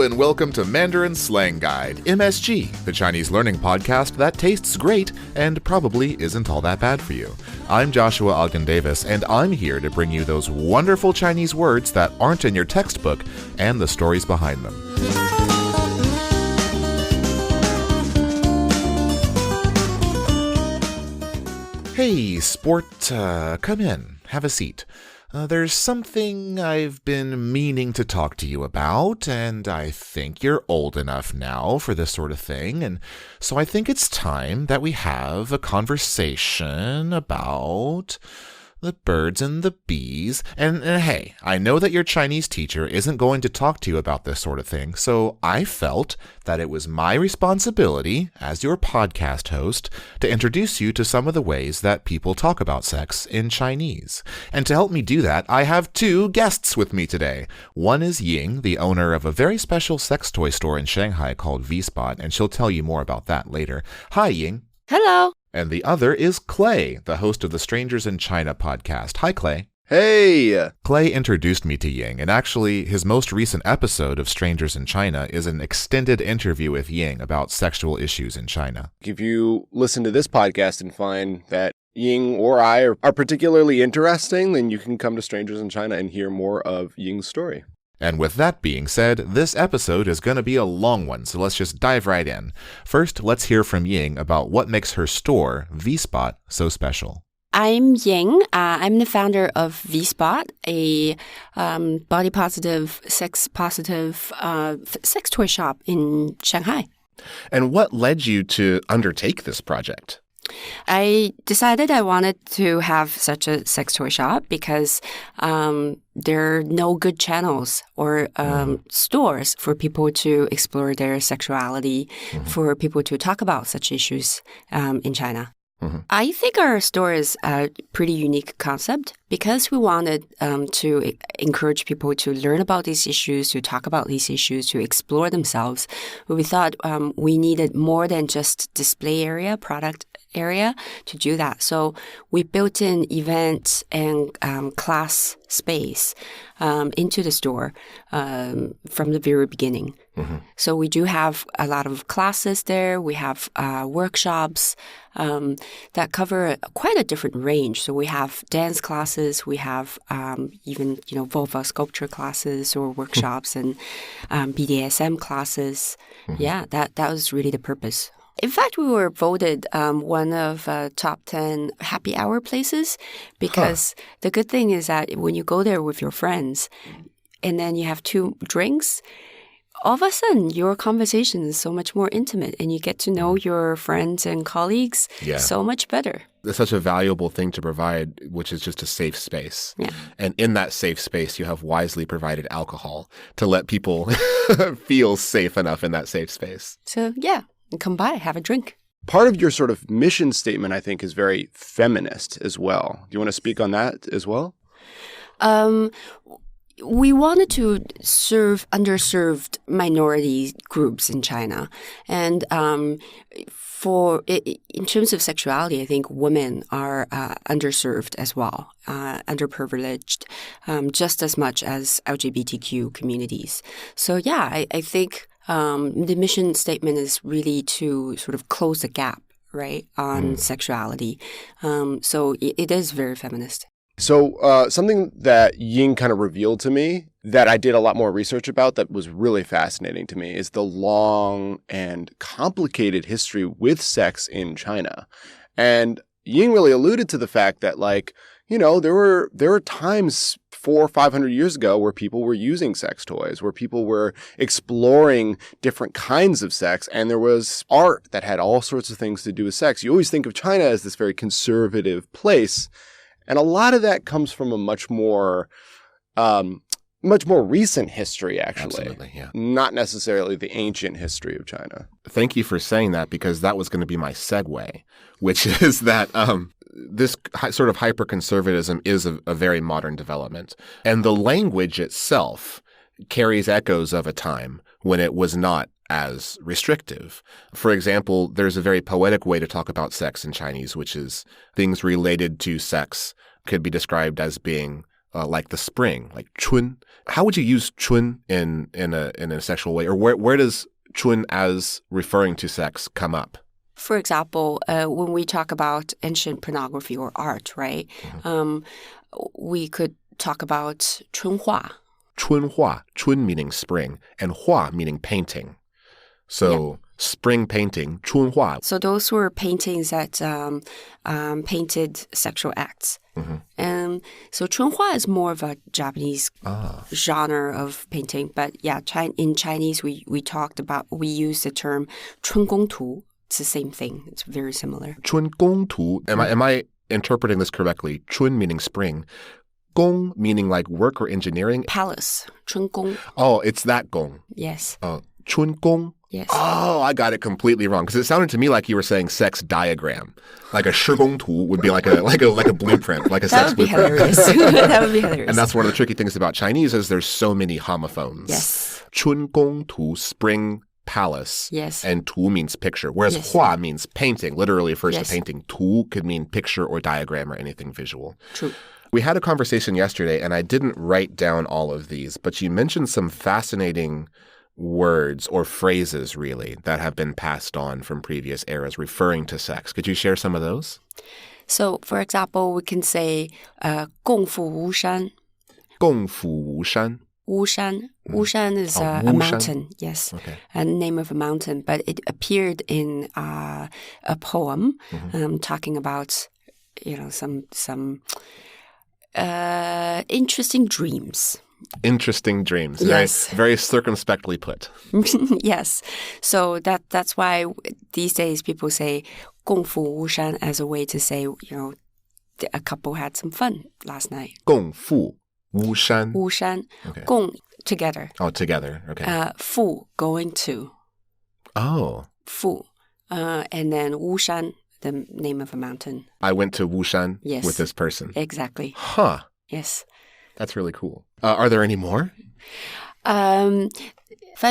and welcome to Mandarin Slang Guide, MSG, the Chinese learning podcast that tastes great and probably isn't all that bad for you. I'm Joshua Ogden-Davis, and I'm here to bring you those wonderful Chinese words that aren't in your textbook and the stories behind them. Hey, sport, come in. Have a seat. There's something I've been meaning to talk to you about, and I think you're old enough now for this sort of thing, and so I think it's time that we have a conversation about the birds and the bees. And hey, I know that your Chinese teacher isn't going to talk to you about this sort of thing, so I felt that it was my responsibility as your podcast host to introduce you to some of the ways that people talk about sex in Chinese. And to help me do that, I have two guests with me today. One is Ying, the owner of a very special sex toy store in Shanghai called Vspot, and she'll tell you more about that later. Hi, Ying. Hello. And the other is Clay, the host of the Strangers in China podcast. Hi, Clay. Hey! Clay introduced me to Ying, and actually his most recent episode of Strangers in China is an extended interview with Ying about sexual issues in China. If you listen to this podcast and find that Ying or I are particularly interesting, then you can come to Strangers in China and hear more of Ying's story. And with that being said, this episode is going to be a long one, so let's just dive right in. First, let's hear from Ying about what makes her store, Vspot, so special. I'm Ying. I'm the founder of Vspot, a body-positive, sex-positive sex toy shop in Shanghai. And what led you to undertake this project? I decided I wanted to have such a sex toy shop because there are no good channels or stores for people to explore their sexuality, for people to talk about such issues in China. I think our store is a pretty unique concept because we wanted to encourage people to learn about these issues, to talk about these issues, to explore themselves. We thought we needed more than just display area, product area to do that. So we built in event and class space into the store from the very beginning. So we do have a lot of classes there. We have workshops that cover quite a different range. So we have dance classes. We have even vulva sculpture classes or workshops and BDSM classes. Yeah, that was really the purpose. In fact, we were voted one of top 10 happy hour places because the good thing is that when you go there with your friends and then you have 2 drinks, all of a sudden your conversation is so much more intimate and you get to know your friends and colleagues so much better. It's such a valuable thing to provide, which is just a safe space. Yeah. And in that safe space, you have wisely provided alcohol to let people feel safe enough in that safe space. So, yeah. Come by, have a drink. Part of your sort of mission statement, I think, is very feminist as well. Do you want to speak on that as well? We wanted to serve underserved minority groups in China. And in terms of sexuality, I think women are underserved as well, underprivileged, just as much as LGBTQ communities. So, yeah, I think the mission statement is really to sort of close the gap, right, on sexuality. So it is very feminist. So something that Ying kind of revealed to me that I did a lot more research about that was really fascinating to me is the long and complicated history with sex in China. And Ying really alluded to the fact that, there were times 400 or 500 years ago where people were using sex toys, where people were exploring different kinds of sex, and there was art that had all sorts of things to do with sex. You always think of China as this very conservative place, and a lot of that comes from a much more recent history, actually. Absolutely, yeah. Not necessarily the ancient history of China. Thank you for saying that, because that was going to be my segue, which is that this sort of hyper-conservatism is a very modern development. And the language itself carries echoes of a time when it was not as restrictive. For example, there's a very poetic way to talk about sex in Chinese, which is things related to sex could be described as being like the spring, like chun. How would you use chun in a sexual way? Or where does chun as referring to sex come up? For example, when we talk about ancient pornography or art, right, we could talk about 春画. 春画, chun meaning spring, and hua meaning painting. So spring painting, 春画. So those were paintings that painted sexual acts. And so 春画 is more of a Japanese genre of painting. But yeah, in Chinese, we use the term 春宫图. It's the same thing. It's very similar. 春宫图. Am I interpreting this correctly? Chun meaning spring. Gong meaning like work or engineering. Palace. 春宫. Oh, it's that gong. Yes. Chun gong. Yes. Oh, I got it completely wrong because it sounded to me like you were saying sex diagram. Like a 施工图 would be like a blueprint, like a sex blueprint. That would be hilarious. And that's one of the tricky things about Chinese is there's so many homophones. Yes. 春宫图, spring palace. Yes. And 图 means picture, whereas 画 means painting, literally refers to painting. 图 could mean picture or diagram or anything visual. True. We had a conversation yesterday, and I didn't write down all of these, but you mentioned some fascinating words or phrases, really, that have been passed on from previous eras referring to sex. Could you share some of those? So, for example, we can say 共赴巫山. 共赴巫山. 巫山. Wushan is a mountain, yes, a name of a mountain, but it appeared in a poem talking about, some interesting dreams. Interesting dreams. Yes. Very circumspectly put. Yes. So that's why these days people say 共赴巫山 as a way to say, a couple had some fun last night. 共赴巫山. 巫山. Okay. 共 together. Oh, together. Okay. 赴 going to. Oh. 赴. And then 巫山, the name of a mountain. I went to Wushan Yes. with this person. Exactly. Huh. Yes. That's really cool. Are there any more? 翻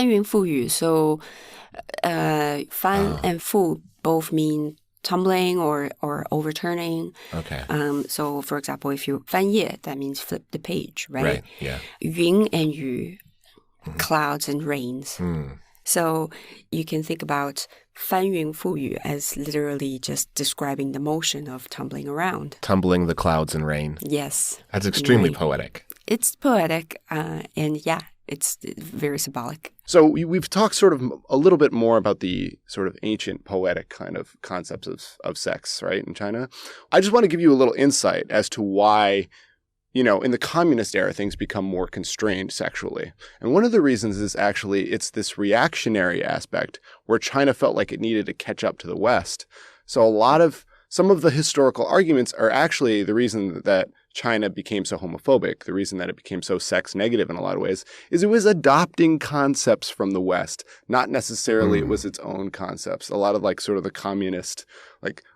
云覆雨. So 翻 and 覆 both mean tumbling or overturning. Okay. So for example, if you 翻页, that means flip the page, right? Right, yeah. 云 and 雨, clouds and rains. So you can think about 翻云覆雨 as literally just describing the motion of tumbling around. Tumbling the clouds in rain. Yes. That's extremely poetic. It's poetic, and yeah, it's very symbolic. So we've talked sort of a little bit more about the sort of ancient poetic kind of concepts of sex, right, in China. I just want to give you a little insight as to why, in the communist era, things become more constrained sexually. And one of the reasons is actually it's this reactionary aspect where China felt like it needed to catch up to the West. So some of the historical arguments are actually the reason that China became so homophobic, the reason that it became so sex negative in a lot of ways, is it was adopting concepts from the West, not necessarily it was its own concepts. A lot of sort of the communist,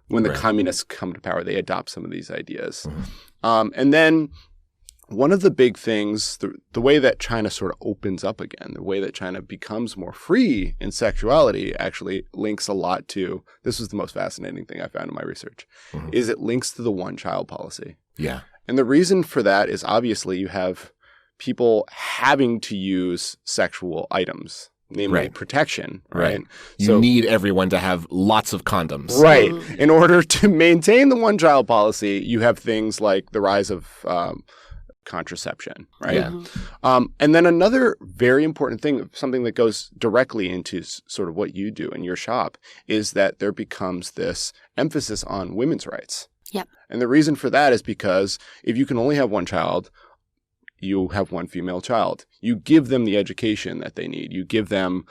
when the communists come to power, they adopt some of these ideas. And then one of the big things, the way that China sort of opens up again, the way that China becomes more free in sexuality actually links a lot to, this was the most fascinating thing I found in my research, is it links to the one-child policy. Yeah. And the reason for that is obviously you have people having to use sexual items, namely protection, right? You need everyone to have lots of condoms. Right. In order to maintain the one-child policy, you have things like the rise of contraception, right? Yeah. And then another very important thing, something that goes directly into sort of what you do in your shop, is that there becomes this emphasis on women's rights. Yep. And the reason for that is because if you can only have one child, you have one female child. You give them the education that they need. You give them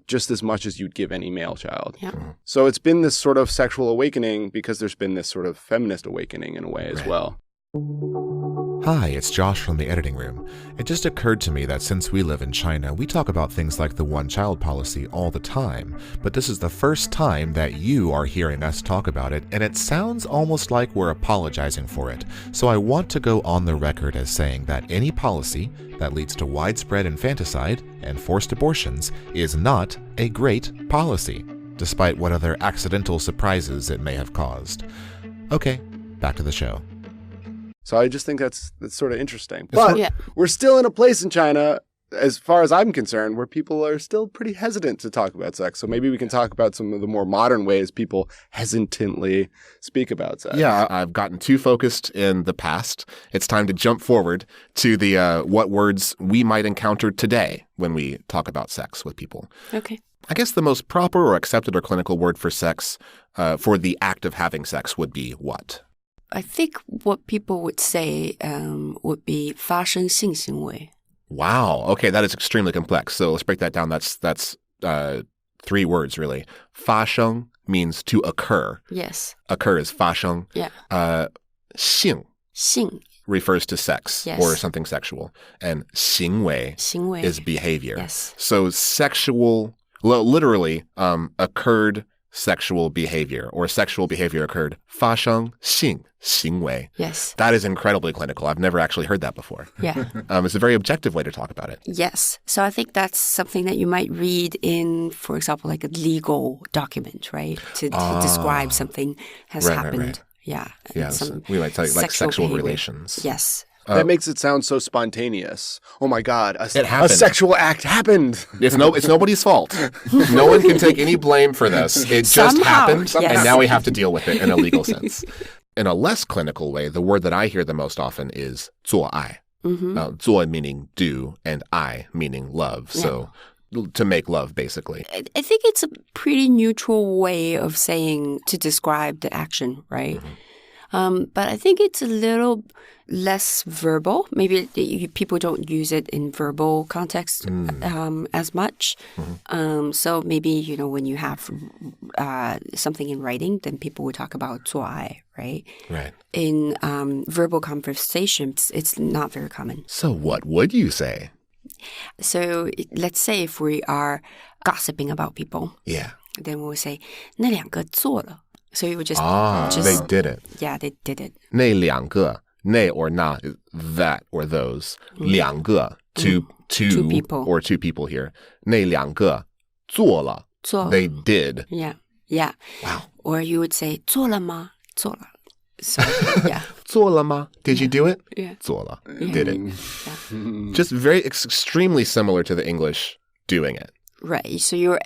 just as much as you'd give any male child. Yep. So it's been this sort of sexual awakening because there's been this sort of feminist awakening in a way as well. Hi, it's Josh from the editing room. It just occurred to me that since we live in China, we talk about things like the one-child policy all the time, but this is the first time that you are hearing us talk about it, and it sounds almost like we're apologizing for it. So I want to go on the record as saying that any policy that leads to widespread infanticide and forced abortions is not a great policy, despite what other accidental surprises it may have caused. Okay, back to the show. So I just think that's sort of interesting. But we're still in a place in China, as far as I'm concerned, where people are still pretty hesitant to talk about sex. So maybe we can talk about some of the more modern ways people hesitantly speak about sex. Yeah, I've gotten too focused in the past. It's time to jump forward to the what words we might encounter today when we talk about sex with people. Okay. I guess the most proper or accepted or clinical word for sex, for the act of having sex, would be what? I think what people would say would be 发生性行为. Wow. Okay, that is extremely complex. So let's break that down. That's 3 words, really. 发生 means to occur. Yes. Occur is 发生. Yeah. 性 refers to sex or something sexual. And 行为 is behavior. Yes. So sexual, literally, occurred sexual behavior or sexual behavior occurred. 发生性行为. Yes. That is incredibly clinical. I've never actually heard that before. Yeah. It's a very objective way to talk about it. Yes. So I think that's something that you might read in, for example, like a legal document, right? To describe something has happened. Right. Yeah. Yeah. So we might tell you like sexual relations. Yes. That makes it sound so spontaneous. Oh my God, a happened. sexual act happened. It's nobody's fault. No one can take any blame for this. It just happened, and now we have to deal with it in a legal sense. In a less clinical way, the word that I hear the most often is 做爱. 做 meaning do, and 爱 meaning love. So to make love, basically. I think it's a pretty neutral way of saying to describe the action, right? But I think it's a little less verbal. Maybe people don't use it in verbal context as much. So maybe, when you have something in writing, then people would talk about 做爱, right? Right. In verbal conversations, it's not very common. So what would you say? So let's say if we are gossiping about people, then we'll say 那两个做了. So you would just they did it. Yeah, they did it. 那两个, 那 or 那 is that or those. 两个, two people. Or 2 people here. 那两个做了. They did. Yeah. Wow. Or you would say 做了吗? 做了. So, yeah. 做了吗? Did you do it? Yeah. 做了. Did it. Yeah. Just extremely similar to the English doing it. Right. So you're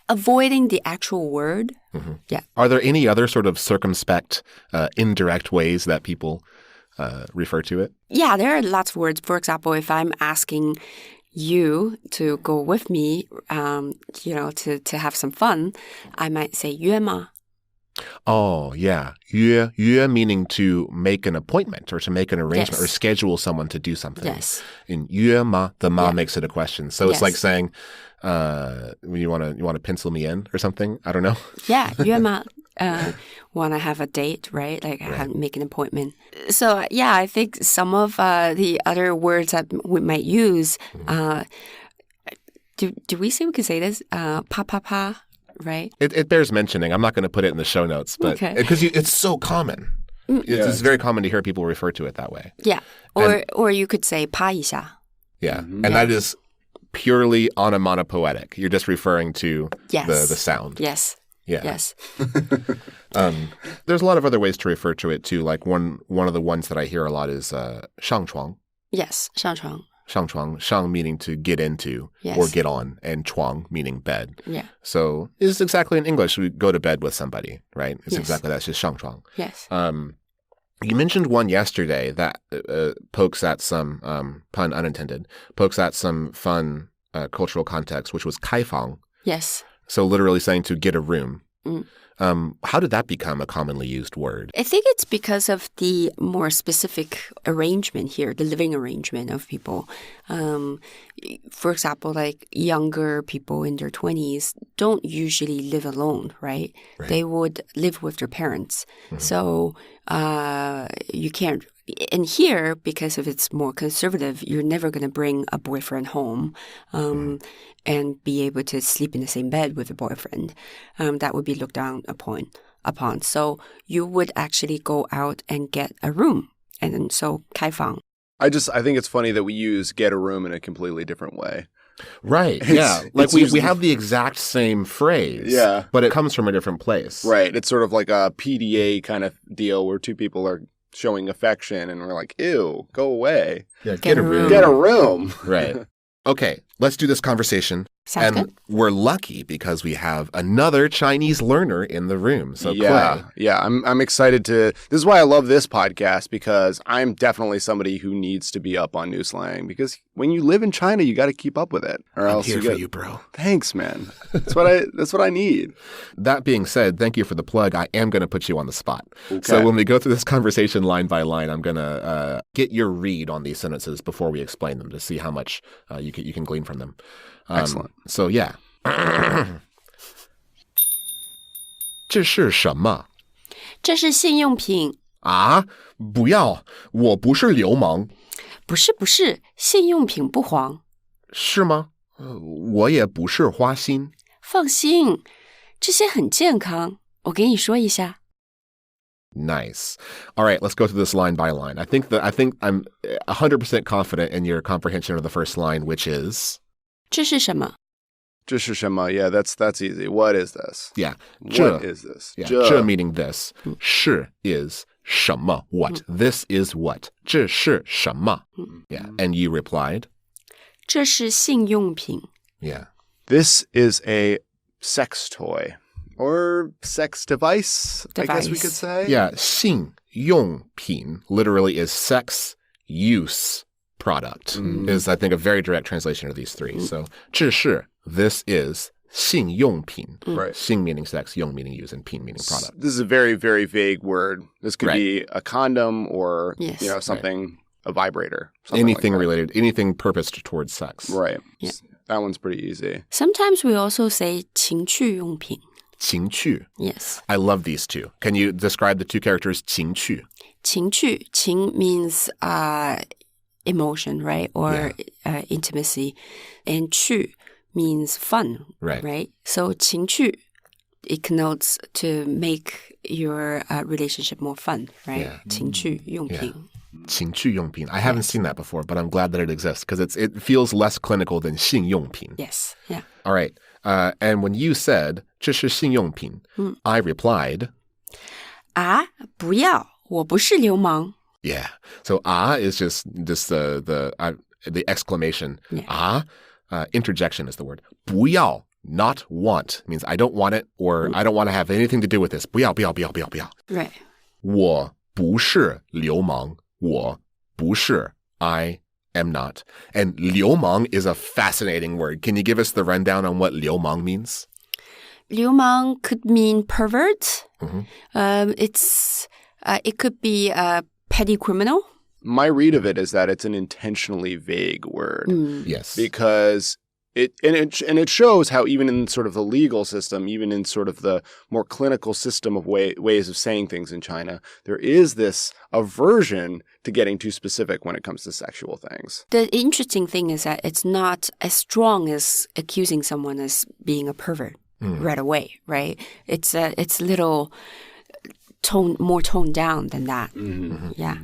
avoiding the actual word. Yeah. Are there any other sort of circumspect, indirect ways that people refer to it? Yeah, there are lots of words. For example, if I'm asking you to go with me, to have some fun, I might say 约吗? Oh, yeah. 约 meaning to make an appointment or to make an arrangement or schedule someone to do something. Yes. In 约吗, the ma makes it a question. So it's like saying, you want to pencil me in or something? I don't know. Yeah, 约吗? Want to have a date, right? Like make an appointment. So yeah, I think some of the other words that we might use, do we say we can say this? Pa, right? It bears mentioning. I'm not going to put it in the show notes, but because it's so common. It's very common to hear people refer to it that way. Yeah. Or you could say 拍一下. Yeah. And that is purely onomatopoetic. You're just referring to the sound. Yes. Yeah. Yes. There's a lot of other ways to refer to it too. Like one of the ones that I hear a lot is 上床. Yes, 上床. 上床, 上 meaning to get into or get on, and 床 meaning bed. Yeah. So it's exactly in English, we go to bed with somebody, right? It's exactly that. It's just 上床. Yes. You mentioned one yesterday that pokes at some, pun unintended, pokes at some fun cultural context, which was 开房. Yes. So literally saying to get a room. How did that become a commonly used word? I think it's because of the more specific arrangement here, the living arrangement of people. For example, like younger people in their 20s don't usually live alone, right? They would live with their parents. So you can't. And here, because if it's more conservative, you're never going to bring a boyfriend home and be able to sleep in the same bed with a boyfriend. That would be looked down upon. So you would actually go out and get a room. And so 开房. I think it's funny that we use get a room in a completely different way. Right, yeah. Like we have the exact same phrase, but it comes from a different place. Right. It's sort of like a PDA kind of deal where 2 people are showing affection, and we're like, ew, go away. Yeah, Get a room. Get a room. Right. Okay, let's do this conversation. Sounds and good. we're lucky because we have another Chinese learner in the room. So Clay. Yeah. I'm excited to. This is why I love this podcast, because I'm definitely somebody who needs to be up on new slang. Because when you live in China, you got to keep up with it, or I'm else here you for get. you, bro. Thanks, man. That's what I need. That being said, thank you for the plug. I am going to put you on the spot. Okay. So when we go through this conversation line by line, I'm going to get your read on these sentences before we explain them to see how much you can glean from them. Excellent. So yeah. 这是什么？这是性用品。啊，不要，我不是流氓。不是不是，性用品不黄。是吗？我也不是花心。放心，这些很健康。我给你说一下。Nice. All right, let's go through this line by line. I think I'm 100% confident in your comprehension of the first line, which is 这是什么？这是什么? Yeah, that's easy. What is this? yeah. What is this? Yeah, 这 这 meaning this. 是 is 什么 what. This is what. 这是什么? Yeah, and you replied? 这是性用品。 Yeah. This is a sex toy or sex device, I guess we could say. Yeah, 性用品 literally is sex use product is, I think, a very direct translation of these three. So 这是 this is 性用品. Right. 性 meaning sex, 用 meaning use, and 品 meaning product. This is a very, very vague word. This could be a condom or Yes. something, a vibrator. Something Anything like that. related, anything purposed towards sex. Right. Yeah. That one's pretty easy. Sometimes we also say 情趣用品。情趣. Yes. I love these two. Can you describe the two characters 情趣? 情趣, 情 means emotion, right? Or intimacy. And 趣 means fun, Right. So 情趣, it connotes to make your relationship more fun, right? Yeah. 情趣用品. 情趣用品. I haven't seen that before, but I'm glad that it exists because it feels less clinical than 性用品. Yes, yeah. All right. And when you said 这是性用品, I replied, 啊，不要，我不是流氓。 yeah. So is just the exclamation. Yeah. Interjection is the word. 不要, not want, means I don't want it or I don't want to have anything to do with this. 不要, 不要, 不要, 不要, 不要. Right. 我不是流氓. 我不是, I am not. And 流氓 is a fascinating word. Can you give us the rundown on what 流氓 means? 流氓 could mean pervert. Mm-hmm. It could be a petty criminal. My read of it is that it's an intentionally vague word. Yes. Because it shows how even in sort of the legal system, even in sort of the more clinical system of ways of saying things in China, there is this aversion to getting too specific when it comes to sexual things. The interesting thing is that it's not as strong as accusing someone as being a pervert right away, right? It's a little more toned down than that. Yeah.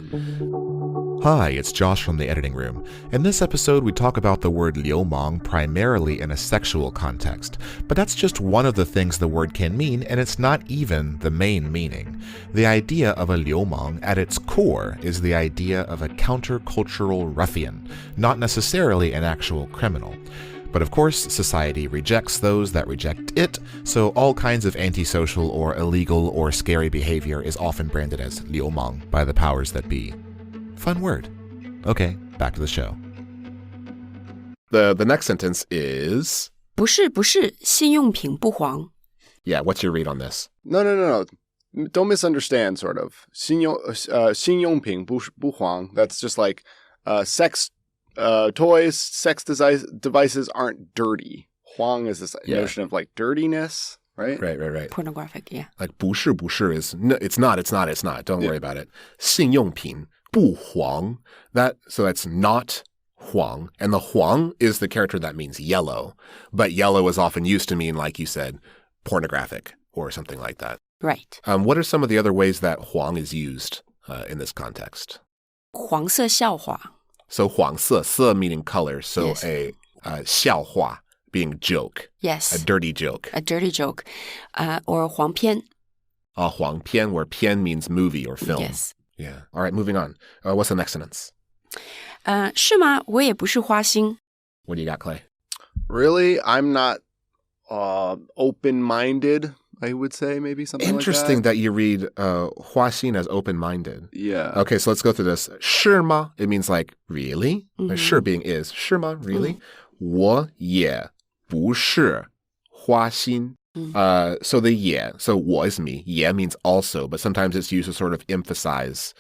Hi, it's Josh from the editing room. In this episode, we talk about the word 流氓 primarily in a sexual context, but that's just one of the things the word can mean, and it's not even the main meaning. The idea of a 流氓 at its core is the idea of a countercultural ruffian, not necessarily an actual criminal. But of course, society rejects those that reject it, so all kinds of antisocial or illegal or scary behavior is often branded as 流氓 by the powers that be. Fun word. Okay, back to the show. The next sentence is... 不是不是，性用品不黄。 Yeah, what's your read on this? No. Don't misunderstand, sort of. 性用品不黄. That's just like sex toys, sex devices aren't dirty. Huang is this notion of like dirtiness, right? Right. Pornographic, yeah. Like 不是不是 is no, it's not. Don't worry about it. 性用品不黄. So that's not huang. And the huang is the character that means yellow. But yellow is often used to mean, like you said, pornographic or something like that. Right. What are some of the other ways that huang is used in this context? 黄色笑话. So 黄色, 色 meaning color. So Yes. a 笑话 being joke. Yes. A dirty joke. A dirty joke. Or 黄片. 黄片, where 片 means movie or film. Yes. Yeah. All right, moving on. What's the next sentence? 是吗？我也不是花心。 What do you got, Clay? Really? I'm not open-minded, I would say, maybe something Interesting like that. that you read 花心 as open-minded. Yeah. Okay, so let's go through this. 是吗? It means like, really? Mm-hmm. 是 being is. 是吗? Really? 我也不是花心. So the yeah, so 我 is me. Yeah means also, but sometimes it's used to sort of emphasize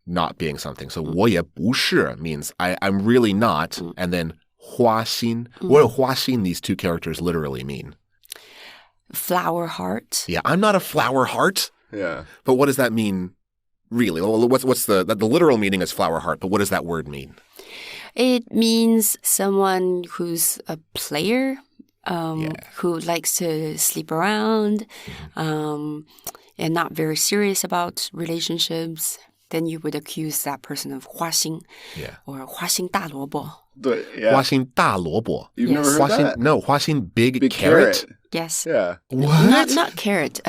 not being something. So 我也不是 means I'm really not. And then 花心. What do 花心, these two characters literally mean? Flower heart. Yeah, I'm not a flower heart. Yeah. But what does that mean really? What's the literal meaning is flower heart, but what does that word mean? It means someone who's a player, who likes to sleep around, and not very serious about relationships. Then you would accuse that person of 花心 or 花心大萝卜. Yeah. 花心大萝卜. You've never heard 花心, that? no, 花心big carrot. Yes. Yeah. What? Not carrot.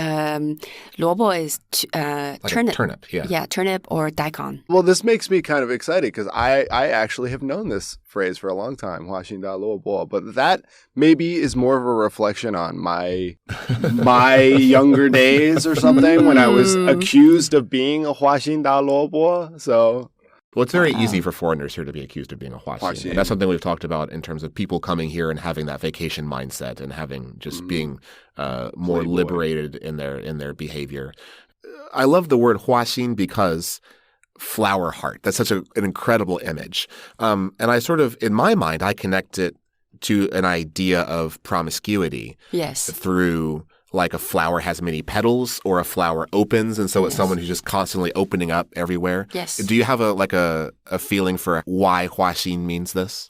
萝卜is Like turnip. a turnip, yeah. Yeah, turnip or daikon. Well, this makes me kind of excited because I actually have known this phrase for a long time, 花心大萝卜, but that maybe is more of a reflection on my younger days or something when I was accused of being a 花心大萝卜. So, Well, it's very easy for foreigners here to be accused of being a huaxin. Huaxin. And that's something we've talked about in terms of people coming here and having that vacation mindset and having just being more Playboy. liberated in their behavior. I love the word huaxin because flower heart. That's such an incredible image. And I sort of, in my mind, I connect it to an idea of promiscuity Yes. through like a flower has many petals or a flower opens. And so it's someone who's just constantly opening up everywhere. Yes. Do you have a feeling for why huaxin means this?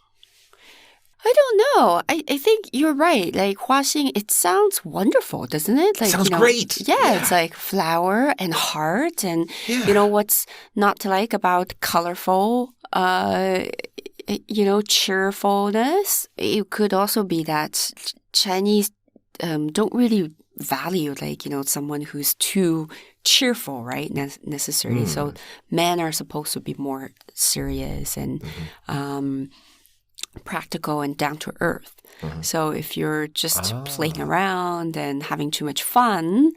I don't know. I think you're right. Like 花心, it sounds wonderful, doesn't it? Like, Sounds great. Yeah, it's like flower and heart and what's not to like about colorful, cheerfulness. It could also be that Chinese don't really value someone who's too cheerful, right? Necessarily. So men are supposed to be more serious and practical and down to earth. So if you're just playing around and having too much fun,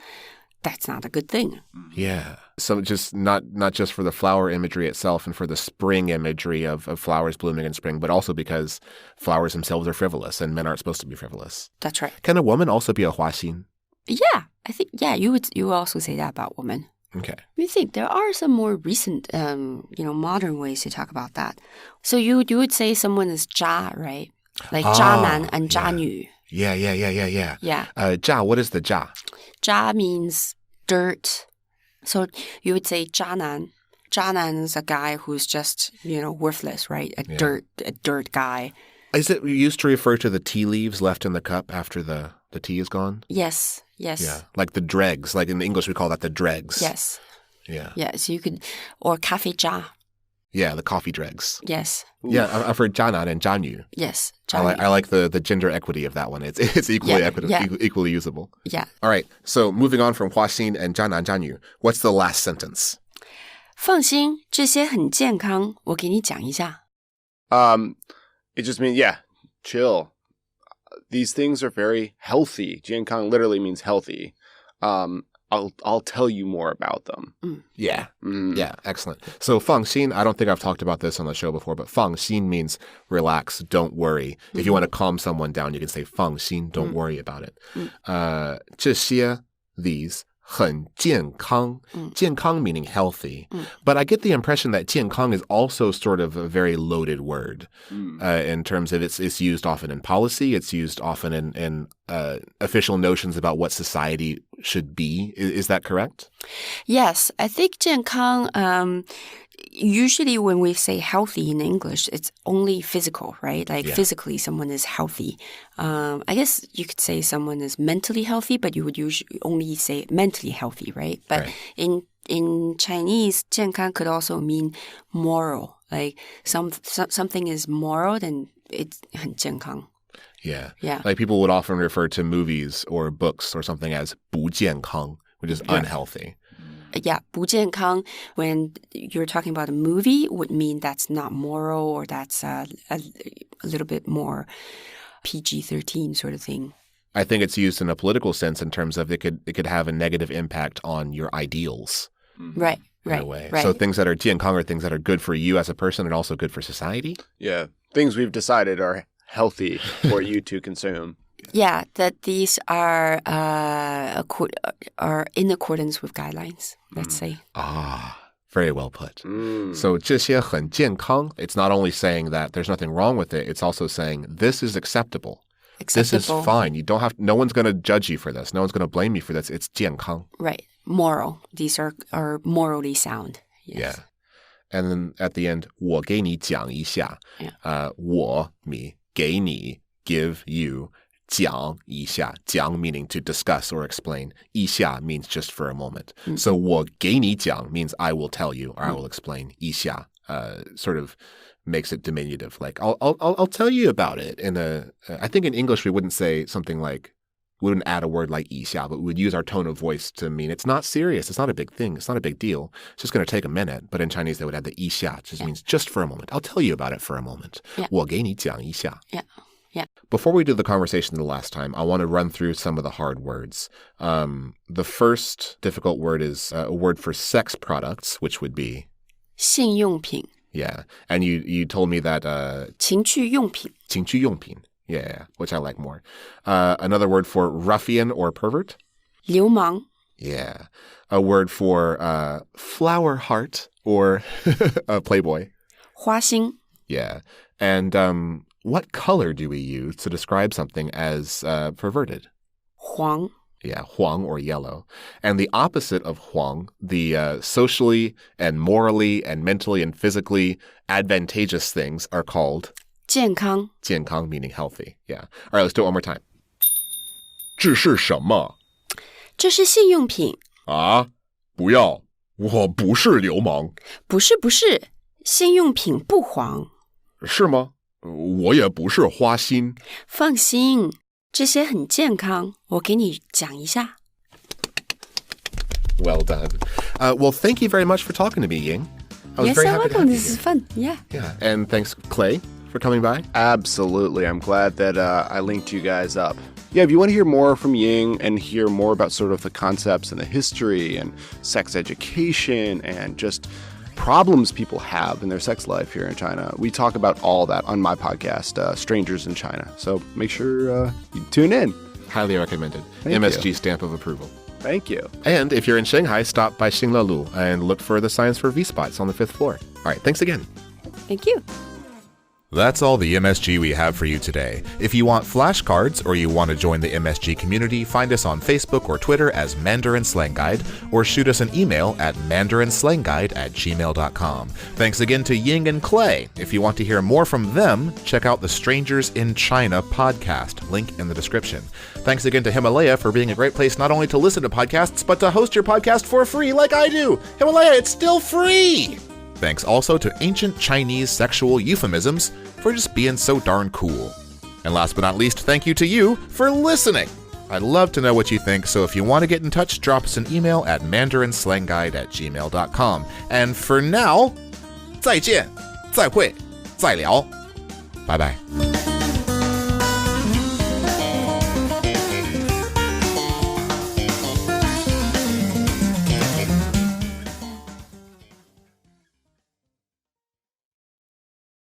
that's not a good thing. Yeah. So just not just for the flower imagery itself and for the spring imagery of flowers blooming in spring, but also because flowers themselves are frivolous and men aren't supposed to be frivolous. That's right. Can a woman also be a huaxin? Yeah, I think, you would also say that about women. Okay. I think there are some more recent, modern ways to talk about that. So you would say someone is 渣, right? Like 渣男 and 渣女. Yeah. Yeah. 渣, what is the 渣? 渣 means dirt. So you would say 渣男. 渣男 is a guy who's just, worthless, right? A dirt guy. Is it used to refer to the tea leaves left in the cup after the tea is gone? Yes. Yeah, like the dregs. Like in English, we call that the dregs. Yes. Yeah. Yeah, so you could, or 咖啡渣. Yeah, the coffee dregs. Yes. Yeah, I've heard 渣男 and 渣女. Yes. I like the gender equity of that one. It's equally equally usable. Yeah. All right. So moving on from 花心 and 渣男渣女, what's the last sentence? 放心，这些很健康，我给你讲一下. It just means, chill. These things are very healthy. Jiankang literally means healthy. I'll tell you more about them. Yeah. Yeah, excellent. So 放心, I don't think I've talked about this on the show before, but 放心 means relax, don't worry. If you want to calm someone down, you can say 放心, don't worry about it. 这些 these 很健康. 健康 meaning healthy. But I get the impression that 健康 is also sort of a very loaded word in terms of it's used often in policy. It's used often in official notions about what society should be. Is that correct? Yes, I think 健康, usually when we say healthy in English, it's only physical, right? Like physically someone is healthy. I guess you could say someone is mentally healthy, but you would usually only say mentally healthy, right? But in Chinese, 健康 could also mean moral. Like something is moral, then it's 很健康. Yeah. Yeah. Like people would often refer to movies or books or something as 不健康, which is unhealthy. yeah, 不健康, when you're talking about a movie, would mean that's not moral or that's a little bit more PG-13 sort of thing. I think it's used in a political sense in terms of it could have a negative impact on your ideals. Right. In a way. So things that are 健康 are things that are good for you as a person and also good for society? Yeah. Things we've decided are healthy for you to consume. Yeah, that these are in accordance with guidelines, let's say. Very well put. So 这些很健康, it's not only saying that there's nothing wrong with it, it's also saying this is acceptable. This is fine. You don't have. No one's going to judge you for this. No one's going to blame you for this. It's 健康. Right. Moral. These are morally sound. Yes. Yeah. And then at the end, 我给你讲一下.我, me, 给你, give you, 讲一下. 讲 meaning to discuss or explain. 一下 means just for a moment. So 我给你讲 means I will tell you or I will explain. 一下 sort of makes it diminutive. Like I'll tell you about it. I think in English we wouldn't say something like, we wouldn't add a word like 一下, but we would use our tone of voice to mean it's not serious. It's not a big thing. It's not a big deal. It's just going to take a minute. But in Chinese they would add the 一下, which just means just for a moment. I'll tell you about it for a moment. 我给你讲一下. Yeah. Before we do the conversation the last time, I want to run through some of the hard words. The first difficult word is a word for sex products, which would be 性用品. Yeah. And you told me that 情趣用品. 情趣用品. Yeah, which I like more. Another word for ruffian or pervert? 流氓. Yeah. A word for flower heart or Playboy. 花心. Yeah. And what color do we use to describe something as perverted? 黄. Yeah, huáng or yellow. And the opposite of huáng, the socially and morally and mentally and physically advantageous things are called 健康. 健康 meaning healthy. Yeah. All right, let's do it one more time. 这是什么? 这是性用品. 啊，不要，我不是流氓。不是不是，性用品不黄。是吗？我也不是花心。放心，这些很健康，我给你讲一下。Well done. Well, thank you very much for talking to me, Ying. I was very happy to have you This is fun. Yeah. Yeah. And thanks, Clay, for coming by. Absolutely. I'm glad that I linked you guys up. Yeah, if you want to hear more from Ying and hear more about sort of the concepts and the history and sex education and just problems people have in their sex life here in China, we talk about all that on my podcast, Strangers in China. So make sure you tune in. Highly recommended. Thank MSG you. stamp of approval. Thank you. And if you're in Shanghai, stop by Xinle Road and look for the signs for Vspot. It's on the 5th floor. All right, thanks again. Thank you. That's all the MSG we have for you today. If you want flashcards or you want to join the MSG community, find us on Facebook or Twitter as Mandarin Slang Guide or shoot us an email at mandarinslangguide@gmail.com. Thanks again to Ying and Clay. If you want to hear more from them, check out the Strangers in China podcast, link in the description. Thanks again to Himalaya for being a great place not only to listen to podcasts, but to host your podcast for free like I do. Himalaya, it's still free! Thanks also to ancient Chinese sexual euphemisms for just being so darn cool. And last but not least, thank you to you for listening. I'd love to know what you think, so if you want to get in touch, drop us an email at mandarinslangguide@gmail.com. And for now, 再见, 再会, 再聊. Bye-bye.